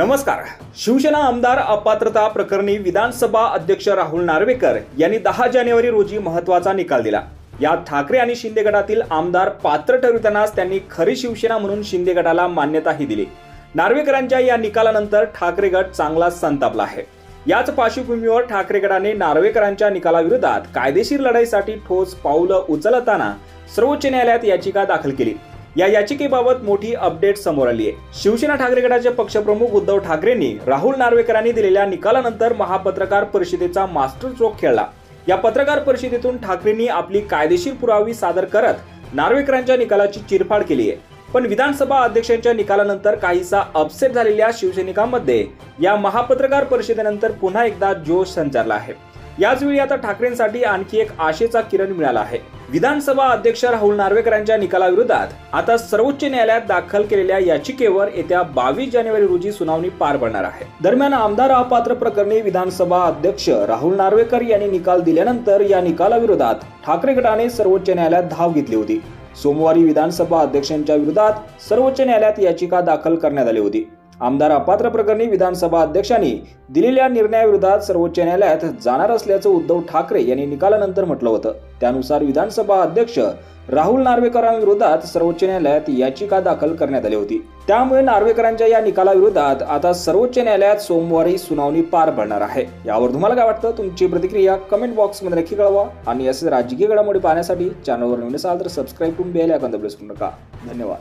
नमस्कार. शिवसेना आमदार अपात्रता प्रकरणी विधानसभा अध्यक्ष राहुल नार्वेकर यांनी 10 जानेवारी रोजी महत्त्वाचा निकाल दिला. यात ठाकरे आणि शिंदे गटातील आमदार पात्र ठरवितानाच त्यांनी खरी शिवसेना म्हणून शिंदे गटाला मान्यताही दिली. नार्वेकरांच्या या निकालानंतर ठाकरे गट चांगलाच संतापला आहे. याच पार्श्वभूमीवर ठाकरे गटाने नार्वेकरांच्या निकालाविरोधात कायदेशीर लढाईसाठी ठोस पाऊलं उचलताना सर्वोच्च न्यायालयात याचिका दाखल केली. या याचिकेबाबत मोठी अपडेट समोर आली आहे. शिवसेना ठाकरे गटाचे पक्षप्रमुख उद्धव ठाकरेंनी राहुल नार्वेकरांनी दिलेल्या निकालानंतर महापत्रकार परिषदेचा मास्टर स्ट्रोक खेळला. या पत्रकार परिषदेतून ठाकरेंनी आपली कायदेशीर पुरावी सादर करत नार्वेकरांच्या निकालाची चिरफाड केली आहे. पण विधानसभा अध्यक्षांच्या निकालानंतर काहीसा अपसेट झालेल्या शिवसैनिकांमध्ये या महापत्रकार परिषदेनंतर पुन्हा एकदा जोश संचारला आहे. याचवेळी आता ठाकरेंसाठी आणखी एक आशेचा किरण मिळाला आहे. विधानसभा अध्यक्ष राहुल नार्वेकरांच्या निकालाविरोधात आता सर्वोच्च न्यायालयात दाखल केलेल्या याचिकेवर येत्या 22 जानेवारी रोजी सुनावणी पार पडणार आहे. दरम्यान आमदार अपात्र प्रकरणी विधानसभा अध्यक्ष राहुल नार्वेकर यांनी निकाल दिल्यानंतर या निकालाविरोधात ठाकरे गटाने सर्वोच्च न्यायालयात धाव घेतली होती. सोमवारी विधानसभा अध्यक्षांच्या विरोधात सर्वोच्च न्यायालयात याचिका दाखल करण्यात आली होती. आमदार अपात्र प्रकरणी विधानसभा अध्यक्षांनी दिलेल्या निर्णयाविरोधात सर्वोच्च न्यायालयात जाणार असल्याचं उद्धव ठाकरे यांनी निकालानंतर म्हटलं होतं. त्यानुसार विधानसभा अध्यक्ष राहुल नार्वेकरांविरोधात सर्वोच्च न्यायालयात याचिका दाखल करण्यात आली होती. त्यामुळे नार्वेकरांच्या या निकालाविरोधात आता सर्वोच्च न्यायालयात सोमवारी सुनावणी पार पडणार आहे. यावर तुम्हाला काय वाटतं? तुमची प्रतिक्रिया कमेंट बॉक्समध्ये नक्की कळवा आणि असे राजकीय घडामोडी पाहण्यासाठी चॅनलवर नवीन असाल तर सबस्क्राईब करून बेल आयकॉन दाबल्यास नका. धन्यवाद.